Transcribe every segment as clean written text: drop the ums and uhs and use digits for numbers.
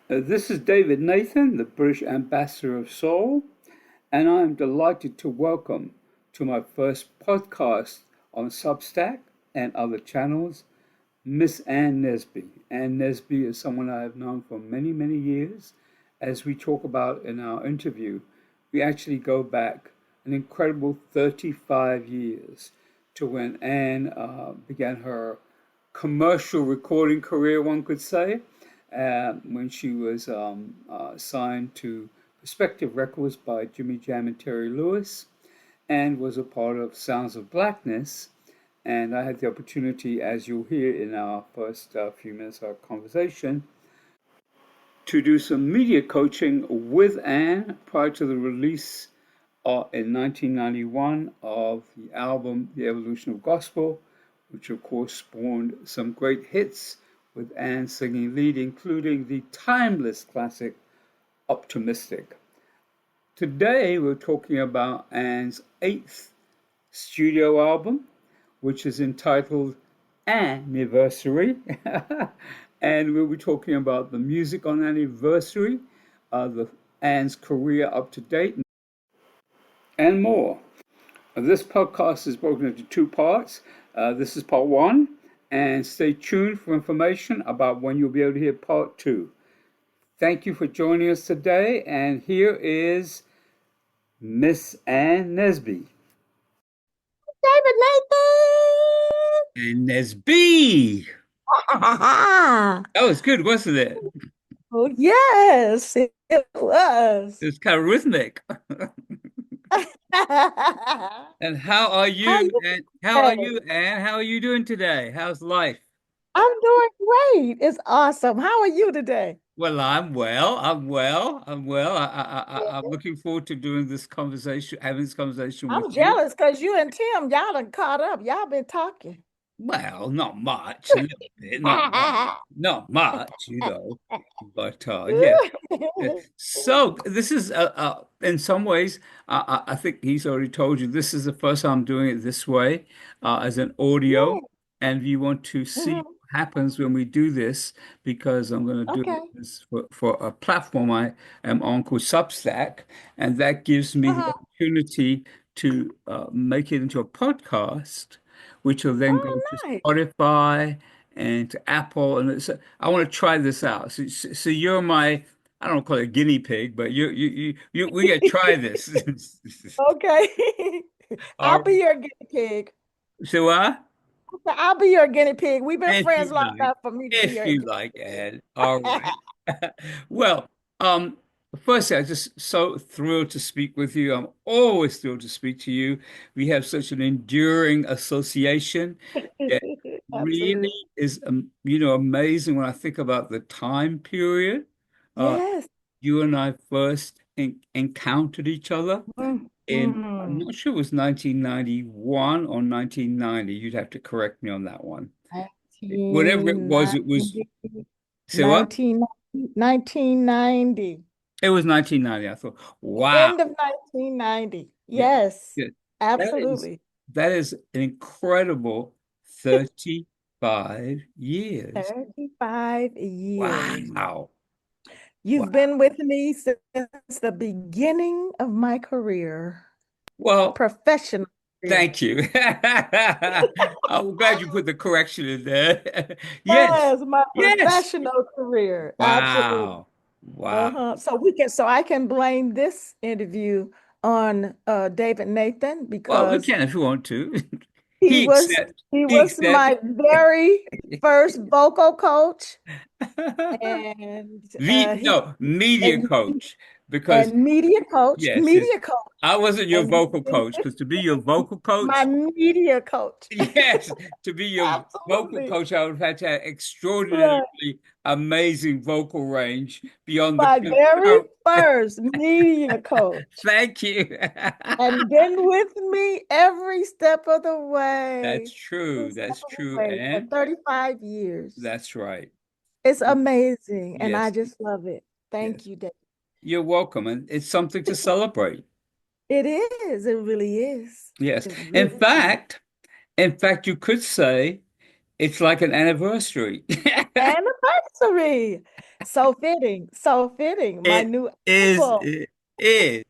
This is David Nathan, the British Ambassador of Soul, and I am delighted to welcome to my first podcast on Substack and other channels, Miss Ann Nesby. Ann Nesby is someone I have known for many, many years. As we talk about in our interview, we actually go back an incredible 35 years to when Ann began her commercial recording career, one could say, when she was signed to Perspective Records by Jimmy Jam and Terry Lewis, and was a part of Sounds of Blackness. And I had the opportunity, as you'll hear in our first few minutes of our conversation, to do some media coaching with Ann prior to the release in 1991 of the album The Evolution of Gospel, which of course spawned some great hits with Ann singing lead, including the timeless classic Optimistic. Today we're talking about Ann's eighth studio album, which is entitled Anniversary. And we'll be talking about the music on Anniversary, Ann's career up to date, and more. This podcast is broken into two parts. This is part one, and stay tuned for information about when you'll be able to hear part two. Thank you for joining us today, and here is Miss Ann Nesby. David And Nesby! Nathan. That was good, wasn't it? Oh, yes, it was. It was kind of rhythmic. And how are How you? you And how are doing? you, Ann? How are you doing today? How's life? I'm doing great. It's awesome. How are you today? Well, I'm well. I'm well. I'm looking forward to doing this conversation, having this conversation with I'm you. jealous because you and Tim, y'all done caught up. Y'all been talking. Well, not much, a little bit, not much. But yeah. Yeah. So this is, in some ways, I think he's already told you this is the first time I'm doing it this way, as an audio. Yeah. And if you want to see Mhm. what happens when we do this, because I'm going to do Okay. this for a platform I am on called Substack, and that gives me the Uh-huh. opportunity to make it into a podcast, which will then go Oh, to nice. Spotify and to Apple. And I want to try this out. So you're my, I don't call it guinea pig, but we got to try this. Okay. All I'll right. be your guinea pig. So I'll be your guinea pig. We've been if friends you long like, enough for me to be if your you guinea like, pig. Ed. All right. Well, um, firstly, I'm just so thrilled to speak with you. I'm always thrilled to speak to you. We have such an enduring association that really Absolutely. is, amazing when I think about the time period. Uh, Yes. you and I first encountered each other in, I'm Mm-hmm. not sure it was 1991 or 1990. You'd have to correct me on that one. Whatever it was, it was, 1990, say what? 1990, It was 1990. I thought, wow. end of 1990. Yeah, Yes, yeah. That is absolutely. that is an incredible 35 years. 35 years. Wow. You've Wow. been with me since the beginning of my career, Well, professional career. thank you. I'm glad you put the correction in there. Yes. Yes, my Yes. professional career. Absolutely. Wow. Wow. Uh-huh. So I can blame this interview on David Nathan Well, we because can if you want to. he He was accepts. he He was accepts. my very first vocal coach and Media and coach, because and media coach, yes, yes. media coach, I wasn't your and he's vocal been coach, because to be your vocal my coach, media coach. yes, to be your vocal Absolutely. coach, I would have had to have Right. extraordinarily amazing vocal range beyond the My very current. first media coach. Thank you. And been with me every step of the That's way. true. Every step That's of the true. way for And 35 years. that's right. It's amazing, and I Yes, just love it. Thank yes. you, Dave. You're welcome. And it's something to celebrate. It is. It really is. Yes. It In really is. fact, in fact, you could say it's like an anniversary. Anniversary. anniversary. So fitting, so fitting. My It new is, album. it is.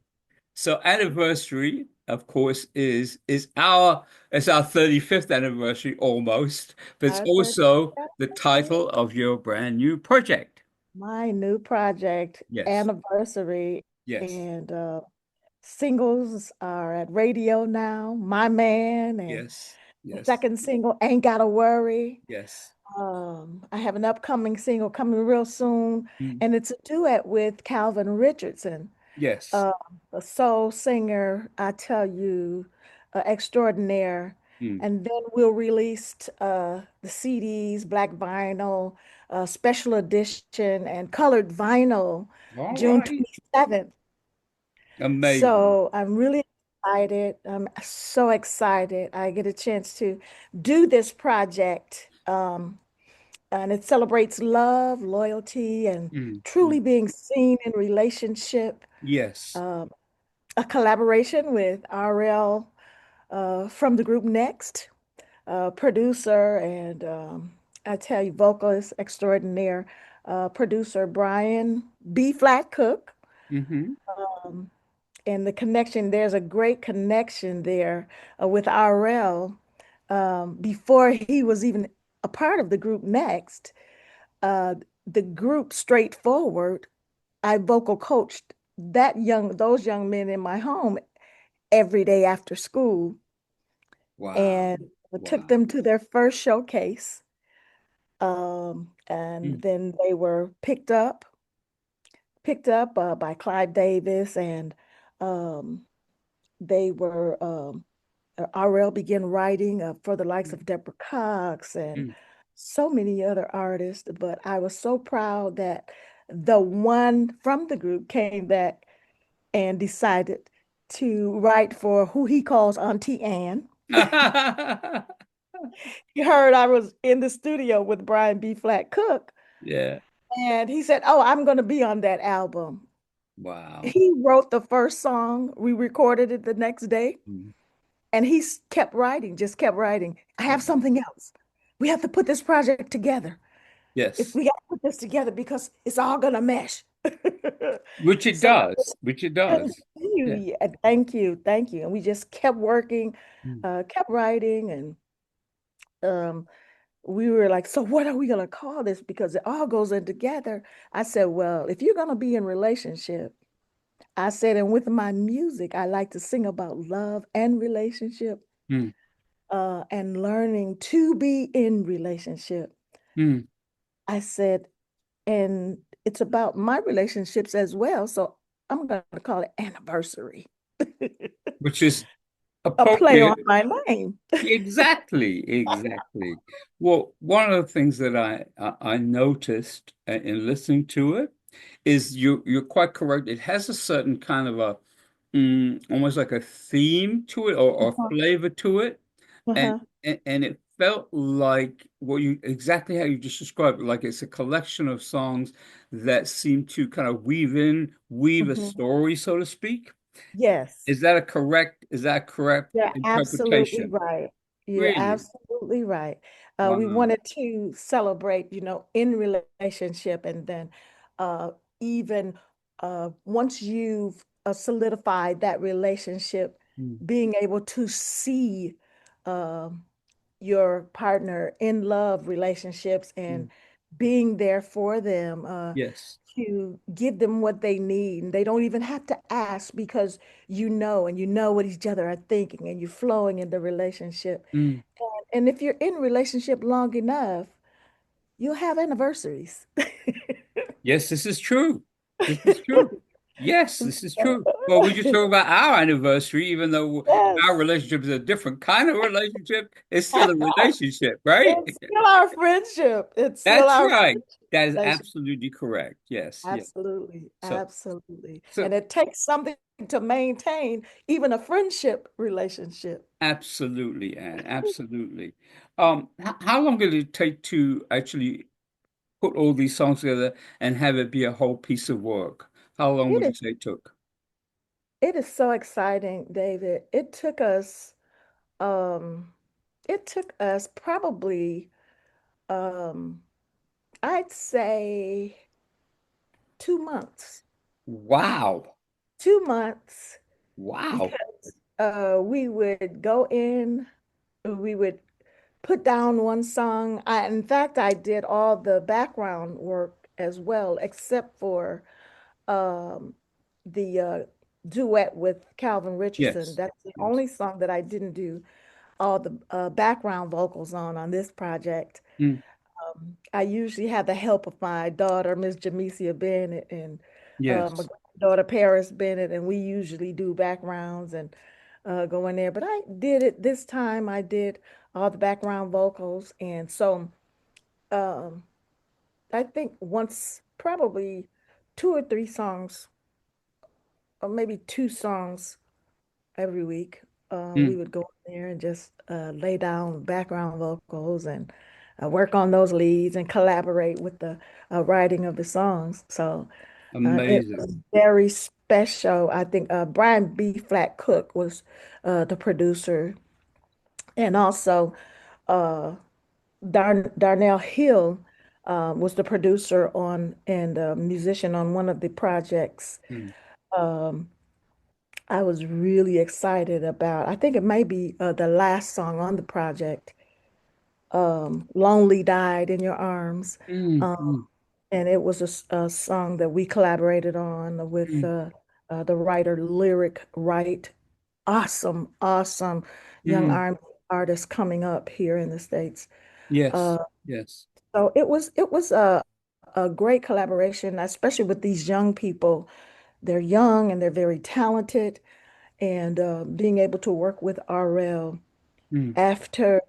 So anniversary, of course, is our it's our 35th anniversary almost, but it's I said, also the title of your brand new project. my new project, Yes, anniversary, yes, and singles are at radio now. My Man and yes, the yes, second single, Ain't Gotta Worry. yes. I have an upcoming single coming real soon, Mm. and it's a duet with Calvin Richardson, Yes. uh, a soul singer, I tell you, extraordinaire. Mm. And then we'll release the CDs, black vinyl, special edition, and colored vinyl All June right. 27th. Amazing. So I'm really excited. I'm so excited. I get a chance to do this project. And it celebrates love, loyalty, and Mm. Mm. truly being seen in relationship. Yes. Um, a collaboration with RL from the group Next, producer and I tell you, vocalist extraordinaire, producer Brian B. Flat Cook. Mm-hmm. Um, and the connection, there's a great connection there with RL before he was even a part of the group Next. Uh, the group Straightforward, I vocal coached those young men in my home every day after school Wow. and took Wow. them to their first showcase. And Mm. then they were picked up by Clive Davis, and um, they were RL began writing for the likes Mm. of Deborah Cox and Mm. so many other artists. But I was so proud that the one from the group came back and decided to write for who he calls Auntie Anne. He heard I was in the studio with Brian B. Flat Cook, Yeah. and he said, "Oh, I'm going to be on that album." Wow. He wrote the first song. We recorded it the next day, Mm. and kept writing, just kept writing. I have Wow. something else. We have to put this project together. If Yes. we got to put this together because it's all going to mesh. Which it So does. Which it thank does. you, Yeah. yeah, thank you, thank you. And we just kept working, Mm. kept writing, and um, we were like, so what are we gonna call this? Because it all goes in together. I said, well, if you're gonna be in relationship, I said, and with my music, I like to sing about love and relationship, Mm. and learning to be in relationship. Mm. I said, and it's about my relationships as well. So I'm gonna call it anniversary. Which is A play on appropriate. my name. Exactly, exactly. Well, one of the things that I noticed in listening to it is you're quite correct. It has a certain kind of a almost like a theme to it or Uh-huh. flavor to it, and, Uh-huh. and it felt like what you exactly how you just described it, like it's a collection of songs that seem to kind of weave a Mhm. story, so to speak. Yes. Is that a correct You're absolutely interpretation? right. You're Really? absolutely right. We Wow. wanted to celebrate, in relationship, and then even once you've solidified that relationship, Mm, being able to see um your partner in love relationships mm. and being there for them, Yes. to give them what they need. And they don't even have to ask because and you know what each other are thinking and you're flowing in the relationship. Mm. And if you're in a relationship long enough, you'll have anniversaries. Yes, this is true. This is true. Yes, this is true. Well, we just talked about our anniversary, even though our Yes. relationship is a different kind of relationship, it's still a relationship, right? It's still our friendship. It's still That's our right. That is relationship. absolutely correct. Yes, yes. Absolutely, So, absolutely. so And it takes something to maintain even a friendship relationship. absolutely, Anne, absolutely. How long did it take to actually put all these songs together and have it be a whole piece of work? How long It would you is say it took? it is so exciting, David. Um it took us probably um I'd say 2 months. Wow. 2 months Wow. because we would go in, we would put down one song. In fact, I did all the background work as well, except for um, the duet with Calvin Richardson. Yes. That's the Yes. only song that I didn't do all the background vocals on this project. Mm. I usually have the help of my daughter, Miss Jamesia Bennett, and my Yes. daughter Paris Bennett, and we usually do backgrounds and go in there. But I did it this time. I did all the background vocals, and so um, I think once, probably 2 or 3 songs, or maybe 2 songs every week. We Mm. would go in there and just lay down background vocals and work on those leads and collaborate with the writing of the songs. So it Amazing. was very special. I think Brian B. Flat Cook was the producer, and also uh, Darnell Hill was the producer on and musician on one of the projects. Mm. Um, I was really excited about. I think it may be the last song on the project, "Lonely Died in Your Arms," Mm. um, Mm. and it was a song that we collaborated on with Mm. the writer Lyric Wright. Awesome, awesome young Mm. R&B artist coming up here in the States. Yes. Uh, Yes. so it was a great collaboration, especially with these young people. They're young and they're very talented, and being able to work with RL Mm. after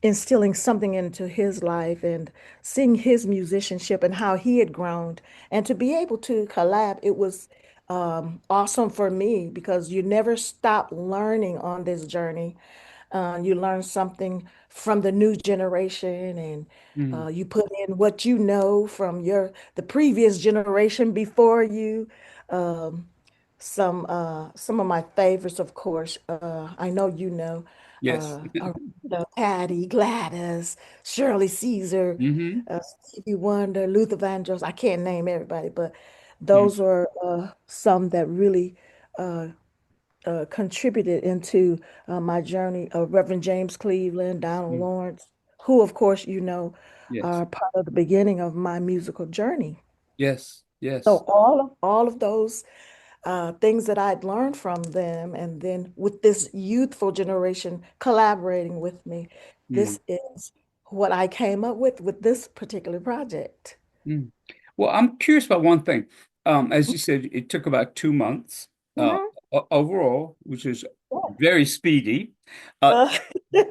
instilling something into his life and seeing his musicianship and how he had grown, and to be able to collab, it was awesome for me because you never stop learning on this journey. You learn something from the new generation, and Mm. you put in what you know from the previous generation before you. Um, some of my favorites, of course, I know you know, Yes. Patty, Gladys, Shirley Caesar, Mm-hmm. Stevie Wonder, Luther Vandross. I can't name everybody, but Mm. those are some that really uh, contributed into my journey. Reverend James Cleveland, Donald Mm. Lawrence, who, of course, you know, Yes. are part of the beginning of my musical journey. Yes. So Yes. all of those things that I'd learned from them, and then with this youthful generation collaborating with me, Mm. this is what I came up with this particular project. Mm. Well, I'm curious about one thing. As you said, it took about 2 months uh, Mhm. overall, which is Yeah. very speedy. Uh, Uh,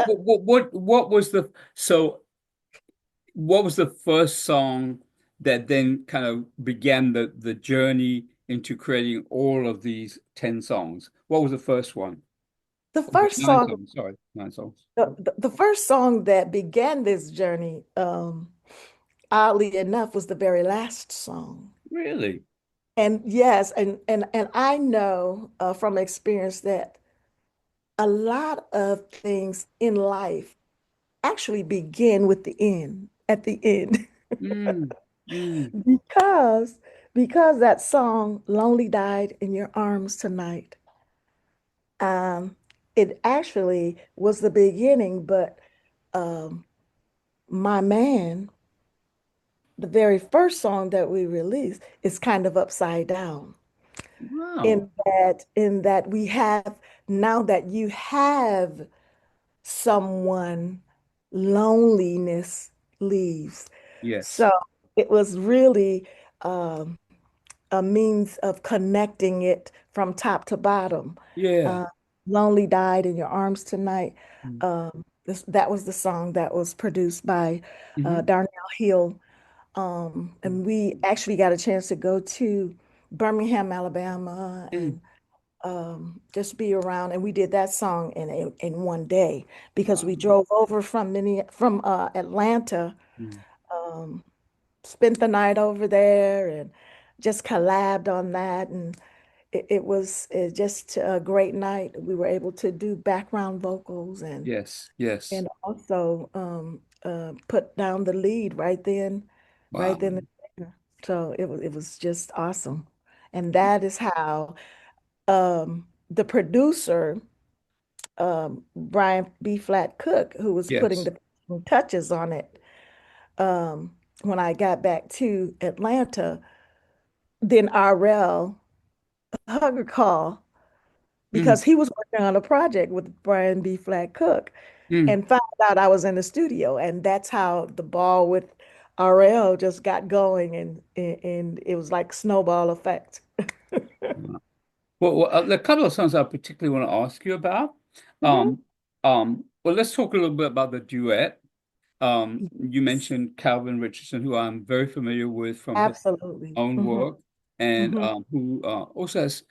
what was the so what was the first song that then kind of began the journey into creating all of these 10 songs? What was the first one? the Okay, first nine song, songs. Sorry, 9 songs. the first song that began this journey, oddly enough, was the very last song. Really? And yes, and I know from experience that a lot of things in life actually begin with the end, at the end. Mm, mm, because because that song "Lonely Died in Your Arms Tonight," um, it actually was the beginning, but um, my man, the very first song that we released, is kind of upside down wow. in that we have, now that you have someone, loneliness leaves. Yes. So it was really um, a means of connecting it from top to bottom. Yeah. Uh, Lonely Died in Your Arms Tonight. Mm, That was the song that was produced by mm-hmm, Darnell Hill. mm, And we actually got a chance to go to Birmingham, Alabama, mm. and just be around. And we did that song in one day because we Wow. drove over from Atlanta, Mm. um, spent the night over there, and just collabed on that. And it was just a great night. We were able to do background vocals, and Yes. Yes. and also put down the lead right Wow. then and there. So it was just awesome. And that is how the producer, Brian B. Flat Cook, who was putting Yes. the touches on it, um, when I got back to Atlanta, then RL Hugger call Mm, because he was working on a project with Brian B. Flat Cook mm. and found out I was in the studio. And that's how the ball with RL just got going and it was like snowball effect. Well, a couple of songs I particularly want to ask you about. Mhm. Um, well, let's talk a little bit about the duet. You Yes, mentioned Calvin Richardson, who I'm very familiar with from his absolutely. own work, and Hmm. who also has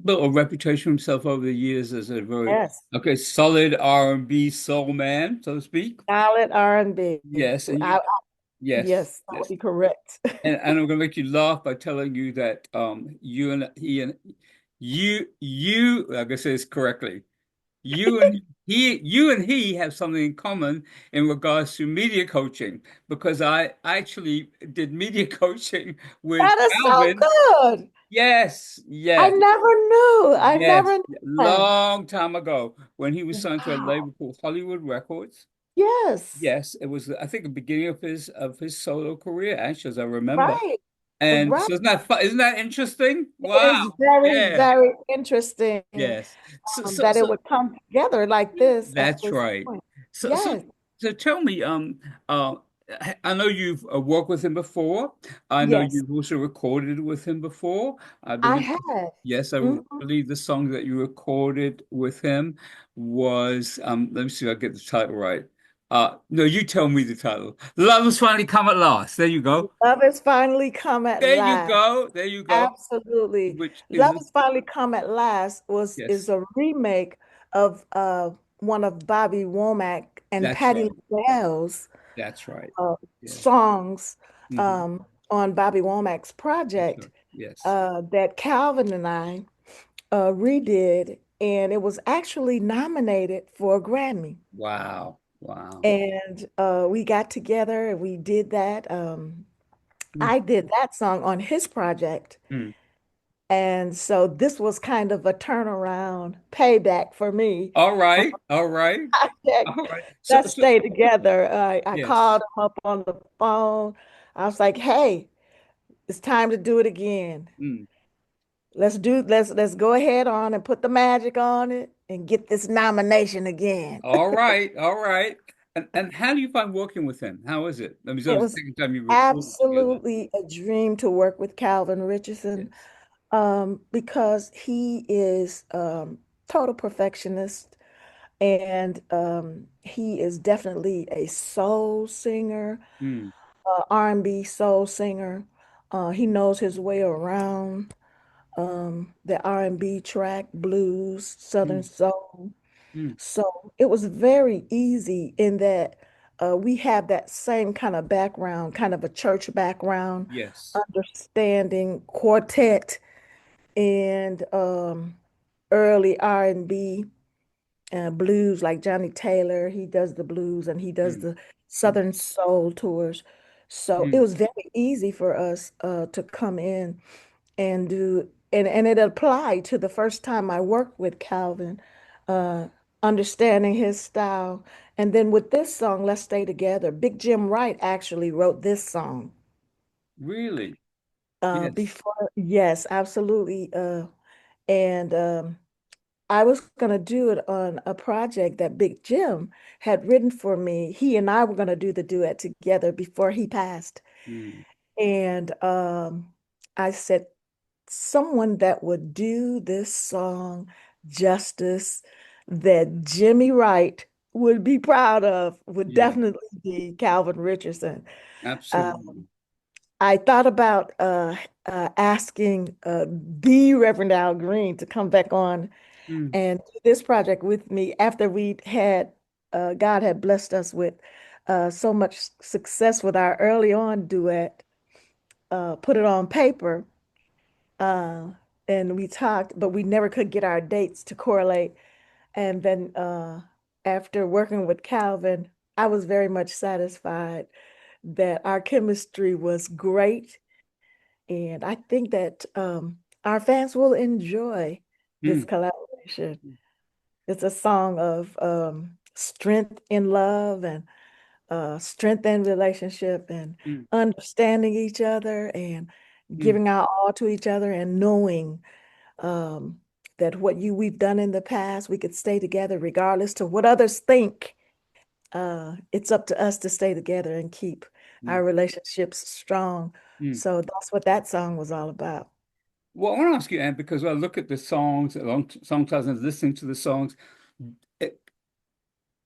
built a reputation for himself over the years as a very Yes, solid R&B soul man, so to speak. solid R&B. Yes, and I, yes, yes, that would yes. be correct. And I'm gonna make you laugh by telling you that like I say this correctly, you and he have something in common in regards to media coaching because I actually did media coaching with That is so Calvin. good. Yes, I yes, never knew. I yes. never knew that. Long time ago when he was signed to a Wow. label called Hollywood Records. Yes. Yes, it was I think the beginning of his solo career, actually, as I remember. Right. And Right. so isn't that fun? Isn't that interesting? It Wow. is very, Yeah. very interesting Yes. So so that it so would come together like this at that's this right. point. So so Yes. so tell me, uh, I know you've worked with him before. I know Yes. you've also recorded with him before. I I believe, have. yes, I Mhm. believe the song that you recorded with him was, let me see if I get the title right. No, you tell me the title. Love has finally come at last. There you go. Love has finally come at There you last. go. There you go. Absolutely. Which Love is has finally come at last is yes, a remake of one of Bobby Womack and that's Patti right. LaBelle's That's right. Yes. songs Hmm. on Bobby Womack's That's project right. Yes. that Calvin and I redid, and it was actually nominated for a Grammy. Wow. Wow. And we got together and we did that. Mm. I did that song on his project. Mm. And so this was kind of a turnaround payback for me All on right. All right. the project. All right. Let's stay together. I Yes. called him up on the phone. I was like, hey, it's time to do it again. Mm. Let's go ahead on and put the magic on it and get this nomination again. All right. All right. And how do you find working with him? How is it? I mean, so It it's the was second time you recorded together. absolutely a dream to work with Calvin Richardson, Yes. because he is total perfectionist and he is definitely a soul singer, Mm. R&B soul singer. He knows his way around the R&B track, blues, Southern Mm. soul. Mm. So it was very easy in that we have that same kind of background, kind of a church background, Yes. understanding quartet and early R&B blues like Johnny Taylor. He does the blues and he does Mm. the Mm. Southern soul tours. So it Mm. was very easy for us to come in and and it applied to the first time I worked with Calvin, uh, understanding his style. And then with this song, Let's Stay Together, Big Jim Wright actually wrote this song. Really? Yes. Before, yes, absolutely. And I was going to do it on a project that Big Jim had written for me. He and I were going to do the duet together before he passed. Mm. And I said, someone that would do this song justice, that Jimmy Wright would be proud of, would Yeah. definitely be Calvin Richardson. Uh, Absolutely. I thought about asking the Reverend Al Green to come back on Mm. and do this project with me after we had God had blessed us with so much success with our early on duet, put it on paper, uh, and we talked, but we never could get our dates to correlate. And then after working with Calvin, I was very much satisfied that our chemistry was great. And I think that our fans will enjoy this Mm, collaboration. It's a song of strength in love and strength in relationship and mm, understanding each other and mm, giving our all to each other and knowing um, that what we've done in the past, we could stay together regardless to what others think. It's up to us to stay together and keep mm, our relationships strong. mm. So that's what that song was all about. Well, I want to ask you, Anne, because I look at the songs, along sometimes and listening to the songs. i-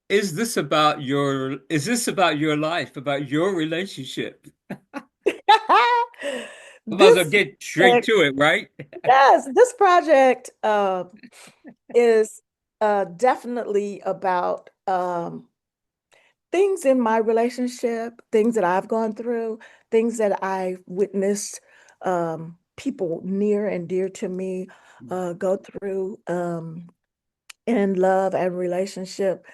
is this about your life, about your relationship? I might as well This get straight project, to it, right? yes, this project is definitely about things in my relationship, things that I've gone through, things that I witnessed people near and dear to me go through in love and relationship,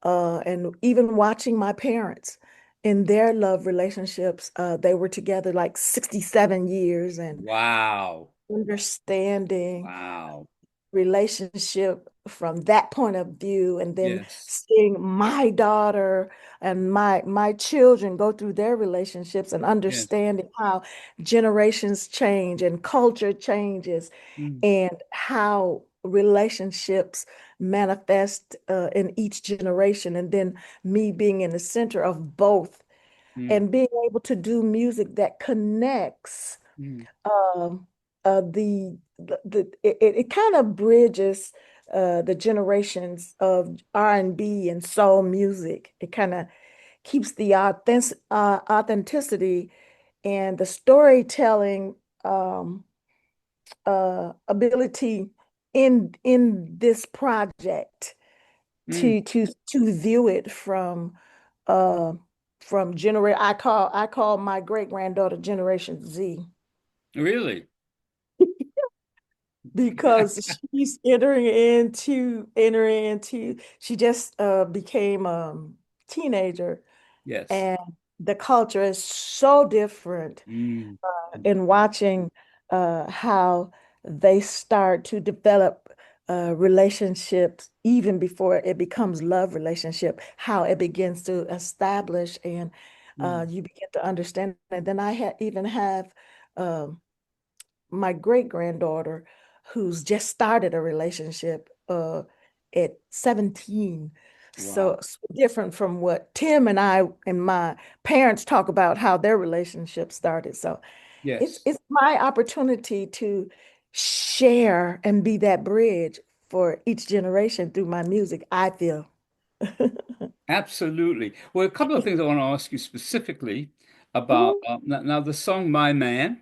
and even watching my parents in their love relationships. They were together like 67 years and Wow. understanding Wow. relationship from that point of view, and then Yes. seeing my daughter and my children go through their relationships and Yes. understanding how generations change and culture changes Mm, and how relationships manifest in each generation, and then me being in the center of both mm, and being able to do music that connects mm, um, it kind of bridges the generations of R&B and soul music. It kind of keeps the authenticity and the storytelling um, ability in this project mm. to view it uh, from generation. I call my great granddaughter Generation Z. Really? Because she's she just became a teenager, Yes. and the culture is so different Mm, in mm, watching how they start to develop relationships even before it becomes love relationship, how it begins to establish, and mm. you begin to understand. And then even have um, my great granddaughter who's just started a relationship at 17. Wow. So different from what Tim and I and my parents talk about how their relationship started. So Yes. it's my opportunity to share and be that bridge for each generation through my music, I feel. Absolutely. Well, a couple of things I want to ask you specifically about. Mhm. Now, the song My Man,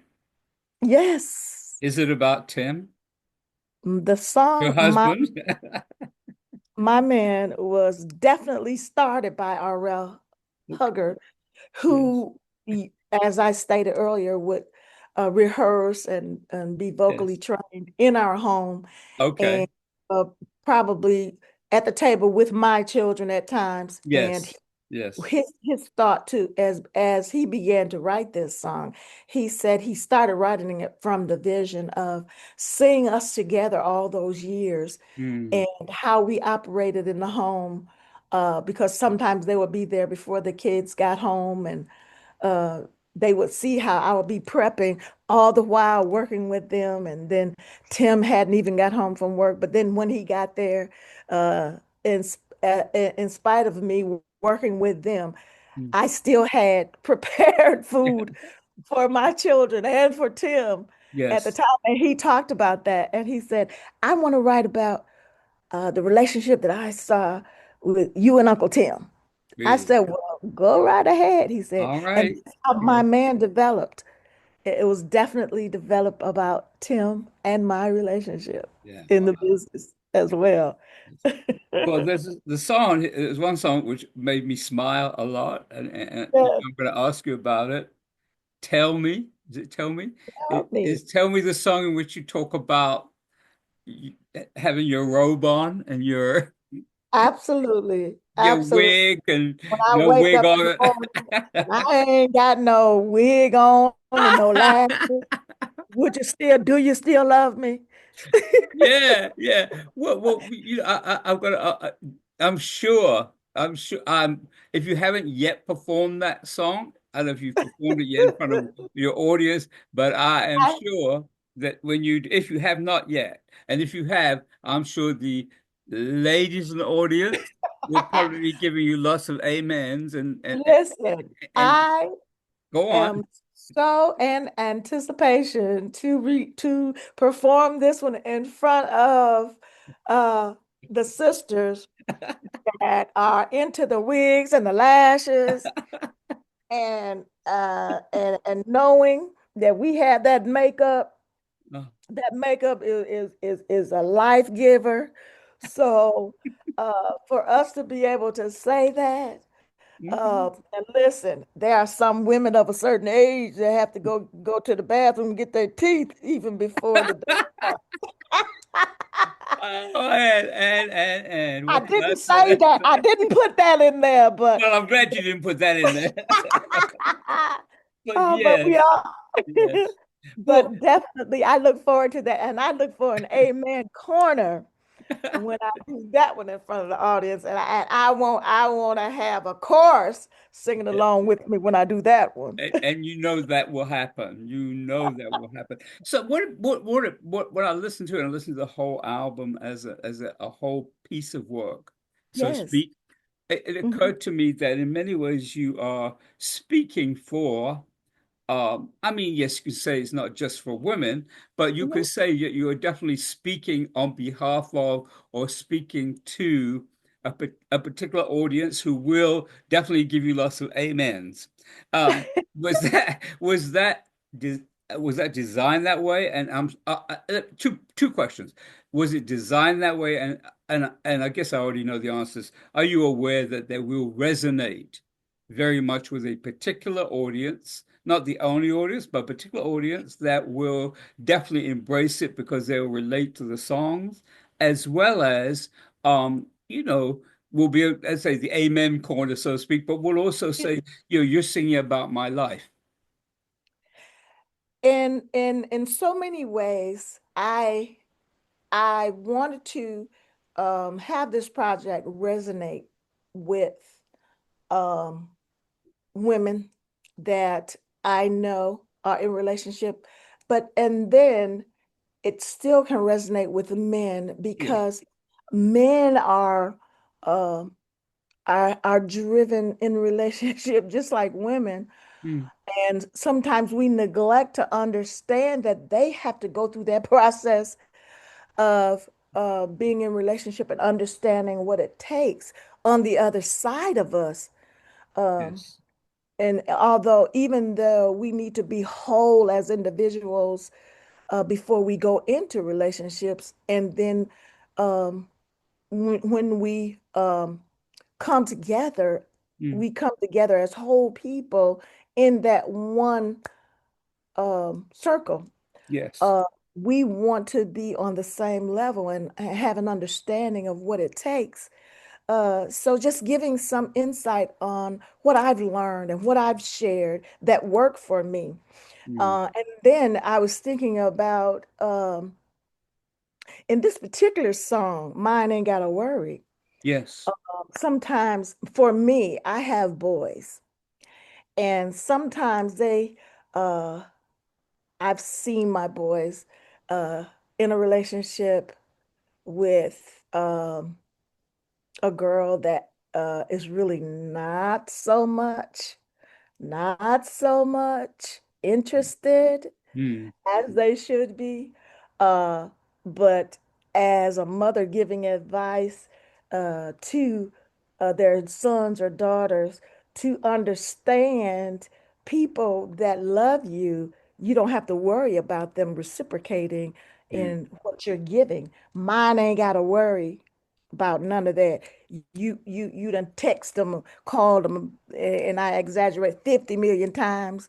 Yes. is it about Tim, The your song husband? My Man was definitely started by R.L. Okay. Huggard, Yes. who, as I stated earlier, would rehearse and be vocally Yes. trained in our home and Okay. uh, probably at the table with my children at times. And Yes. Yes. his thought too, as he began to write this song, he said he started writing it from the vision of seeing us together all those years Mm, and how we operated in the home, because sometimes they would be there before the kids got home, and uh, they would see how I would be prepping all the while working with them. And then Tim hadn't even got home from work, but then when he got there, uh, in spite of me working with them, mm. I still had prepared food for my children and for Tim at the Yes. time. And he talked about that, and he said, "I want to write about." The relationship that I saw with you and Uncle Tim. I Really. said, well, go right ahead, he said. All And right. that's how my Yes. man developed. It was definitely developed about Tim and my relationship Yeah. in the Wow. business as well. Well, there's the song. There's one song which made me smile a lot, and Yeah, I'm going to ask you about it. Tell me, is it Tell Me? help It me. is Tell Me the song in which you talk about having your robe on and your. Absolutely. Your Absolutely. wig and When I no wake wig up in the on morning and it. I ain't got no wig on and no lashes, do you still love me? Yeah, yeah. I've got. I'm sure. If you haven't yet performed that song, I don't know if you've performed it yet in front of your audience, but I am I, sure that if you have not yet, and if you have, I'm sure the ladies in the audience will probably be giving you lots of amens listen, and I go on. am so in anticipation to perform this one in front of uh the sisters that are into the wigs and the lashes and knowing that we have that makeup is a life giver. So for us to be able to say that, Mhm. and listen, there are some women of a certain age that have to go to the bathroom and get their teeth even before the day starts. And I what can I didn't say say? that. I didn't put that in there, but Well, I'm glad you didn't put that in there. But oh, but we yes, are. yes. Well, But definitely, I look forward to that, and I look for an amen corner when I do that one in front of the audience, and I want to have a chorus singing along with me when I do that one. and you know that will happen. You know that will happen. So when I listen to it, I listen to the whole album as a whole piece of work, so to Yes. speak. It Mhm. occurred to me that in many ways you are speaking for. I mean, yes, you could say it's not just for women, but you could Mhm. say that you are definitely speaking on behalf of or speaking to a particular audience who will definitely give you lots of amens. Um, was was that designed that way? And two questions. Was it designed that way? And I guess I already know the answers. Are you aware that they will resonate very much with a particular audience? Not the only audience, but a particular audience that will definitely embrace it because they will relate to the songs, as well as, will be, let's say, the amen corner, so to speak, but we'll also say, you're singing about my life. In so many ways, I wanted to have this project resonate with um, women that I know are in relationship, but and then it still can resonate with men Yeah. because men um are driven in relationship just like women. Mm, And sometimes we neglect to understand that they have to go through that process of being in relationship and understanding what it takes on the other side of us. Um, yes. and although, even though we need to be whole as individuals before we go into relationships, and then um, when come together, Mm, we come together as whole people in that one circle. yes. Uh, we want to be on the same level and have an understanding of what it takes. So just giving some insight on what I've learned and what I've shared that worked for me. Mm, And then I was thinking about in this particular song, Mine Ain't Gotta Worry. yes. Sometimes for me, I have boys, and sometimes uh, I've seen my boys uh, in a relationship with a girl that is really not so much interested Mm, as they should be. Uh, but as a mother giving advice to their sons or daughters to understand people that love you, you don't have to worry about them reciprocating mm. in what you're giving. Mine ain't got to worry about none of that. You done text them, called them, and I exaggerate 50 million times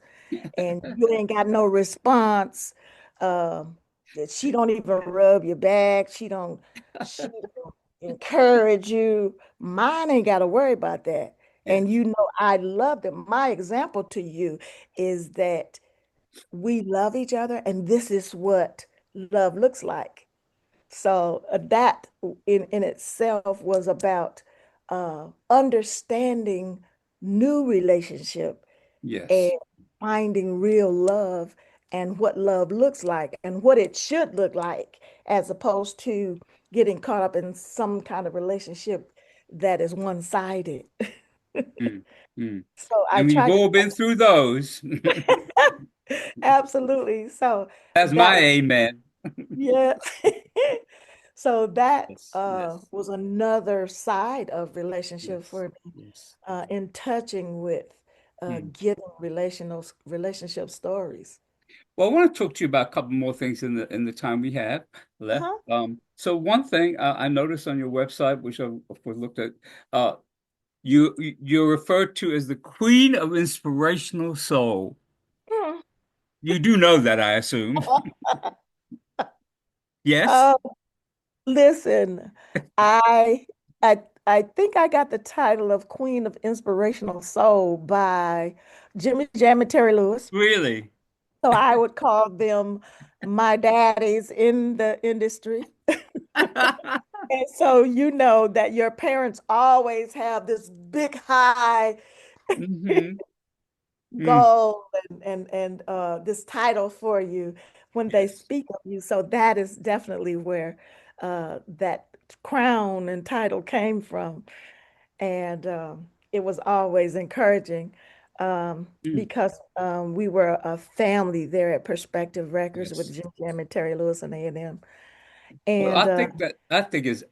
and you ain't got no response. Um, that she don't even rub your back. She don't. encourage you. Mine ain't got to worry about that. And Yes. I love them. My example to you is that we love each other, and this is what love looks like. So that in itself was about understanding new relationship and Yes. finding real love and what love looks like and what it should look like, as opposed to getting caught up in some kind of relationship that is one-sided. Mm, mm. So I And we've try to, all been through those. absolutely. So That's my that amen. yeah. So that Yes, yes. was another side of relationship Yes, for me, yes. in touching with Mm. giving relationship stories. Well, I want to talk to you about a couple more things in the time we have left. Uh-huh. So one thing I noticed on your website, which I of course looked at, uh, you're referred to as the Queen of Inspirational Soul. Hmm. You do know that, I assume. Yes? Uh, listen, I I think I got the title of Queen of Inspirational Soul by Jimmy Jam and Terry Lewis. Really? So I would call them my daddies in the industry. And so you know that your parents always have this big high hmm Mm. goal and this title for you when they Yes. speak of you. So that is definitely where that crown and title came from. And it was always encouraging Mm. because we were a family there at Perspective Records with Yes. Jim Jam and Terry Lewis and A&M. Well, And I think is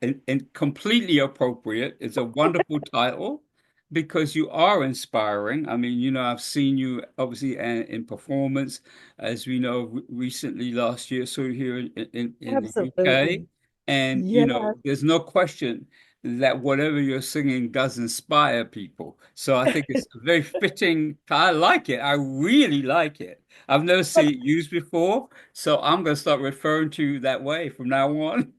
completely appropriate. It's a wonderful title because you are inspiring. I mean, I've seen you obviously in performance, as we know recently last year, so here in the UK, absolutely. and Yeah. there's no question that whatever you're singing does inspire people. So I think it's very fitting. I like it. I really like it. I've never seen it used before. So I'm going to start referring to you that way from now on.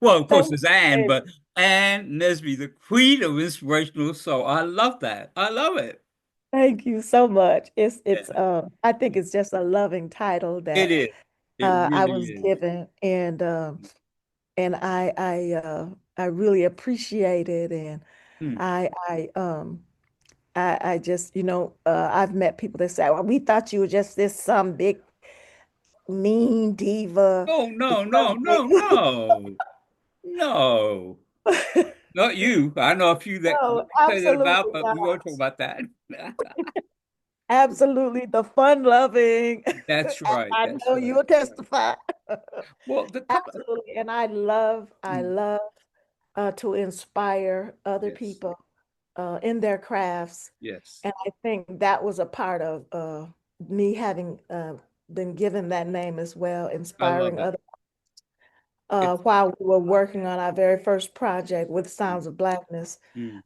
Well, of course, Thank it's Anne, but you. Anne Nesby, the queen of inspirational soul. I love that. I love it. Thank you so much. It's Yeah, I think it's just a loving title it that is. It I really was is. given, and I really appreciate it, and Hmm. I just I've met people that say, well, we thought you were just this some big mean diva. Oh, no, no, no, no, no. Not you. I know a few that No, say that about, absolutely but we won't talk not. about that. Absolutely the fun loving. That's right. I That's know right. you'll testify. Well, the couple. Absolutely. And I Mm, love to inspire other yes, people in their crafts. yes. And I think that was a part of me having been given that name as well, I love inspiring it. other It's while we were working on our very first project with Sounds of Blackness, mm,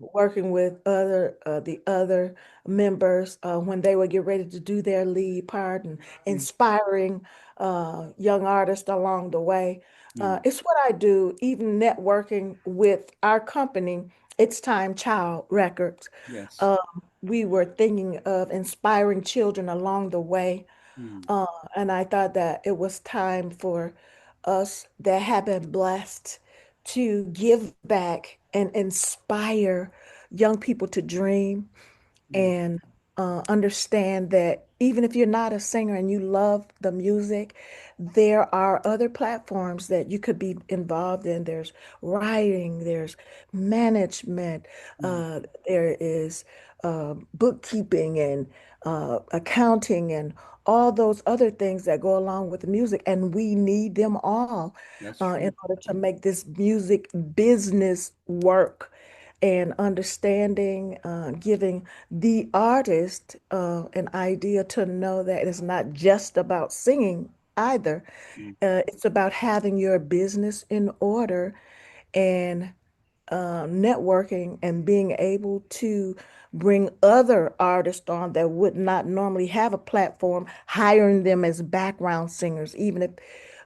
working with the other members when they would get ready to do their lead part and mm, inspiring young artists along the way. mm. It's what I do, even networking with our company, It's Time Child Records. Yes. Uh, we were thinking of inspiring children along the way, Mm, uh, and I thought that it was time for us that have been blessed to give back and inspire young people to dream mm, and understand that even if you're not a singer and you love the music, there are other platforms that you could be involved in. There's writing, there's management, mm. there is bookkeeping and accounting and all those other things that go along with the music. And we need them all That's in true. order to make this music business work and understanding, giving the artist an idea to know that it's not just about singing either. Mm, It's about having your business in order and networking and being able to bring other artists on that would not normally have a platform, hiring them as background singers, even if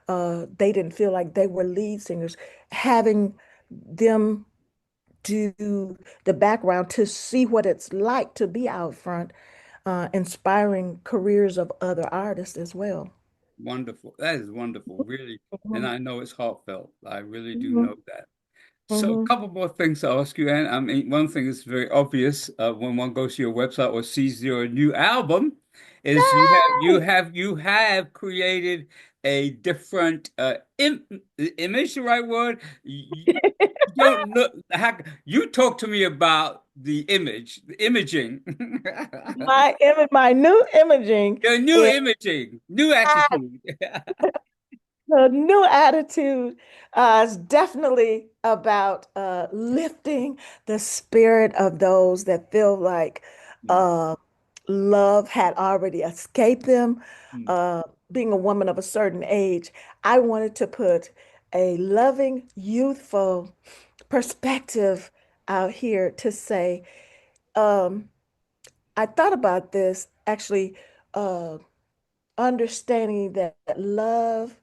they didn't feel like they were lead singers. Having them do the background to see what it's like to be out front, inspiring careers of other artists as well. Wonderful. That is wonderful, really. And Mhm, I know it's heartfelt. I really do mhm, know that. So, a mhm. couple more things to ask you, and I mean, one thing is very obvious when one goes to your website or sees your new album, is Yay! you have created a different image, the right word? You don't look. You talk to me about the image, the imaging, My new imaging your new is imaging, new attitude. the new attitude is definitely about lifting the spirit of those that feel like Mm, uh, love had already escaped them. mm, Uh, Being a woman of a certain age, I wanted to put a loving, youthful perspective out here to say, um, I thought about this actually, uh, understanding that love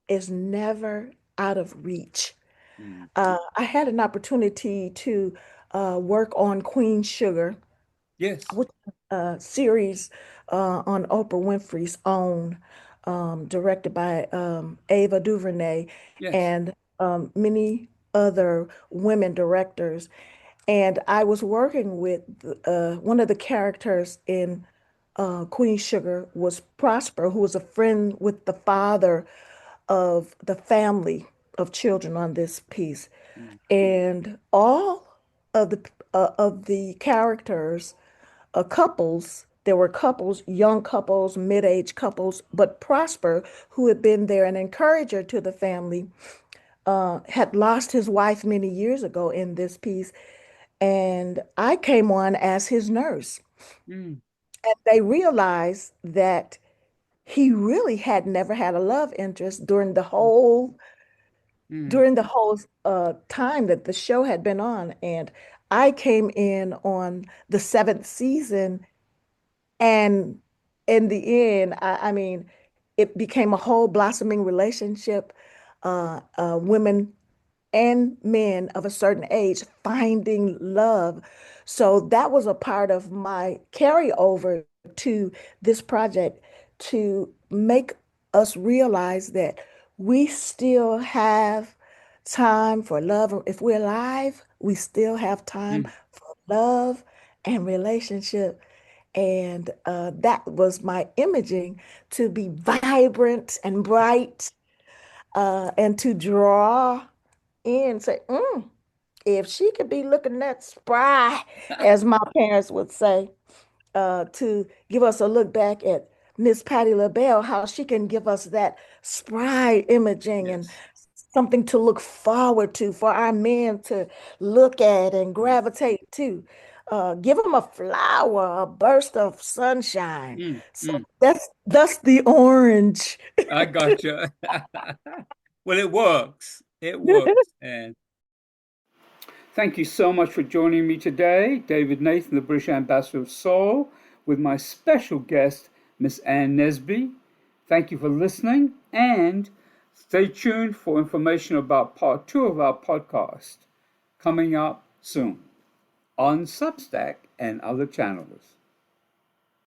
is never out of reach. mm. I had an opportunity to work on Queen Sugar, Yes, which is a series on Oprah Winfrey's Own, directed by Ava DuVernay yes. and many other women directors. And I was working with one of the characters in Queen Sugar was Prosper, who was a friend with the father of the family of children on this piece. Mm, And all of the characters, couples, there were couples, young couples, mid-age couples, but Prosper, who had been there, an encourager to the family, had lost his wife many years ago in this piece. And I came on as his nurse. mm, And they realized that he really had never had a love interest mm, mm, during the whole time that the show had been on. And I came in on the seventh season, and in the end, I mean, it became a whole blossoming relationship. Women and men of a certain age finding love. So that was a part of my carryover to this project to make us realize that we still have time for love. If we're alive, we still have time mm. for love and relationship. And that was my imaging to be vibrant and bright and to draw and say, if she could be looking that spry, as my parents would say, to give us a look back at Miss Patti LaBelle, how she can give us that spry imaging and Yes. something to look forward to for our men to look at and Mm, gravitate to. Give them a flower, a burst of sunshine. mm, So mm. that's the orange. I gotcha. Well, it works. It works. And thank you so much for joining me today, David Nathan, the British Ambassador of Soul, with my special guest, Miss Ann Nesby. Thank you for listening, and stay tuned for information about part two of our podcast coming up soon on Substack and other channels.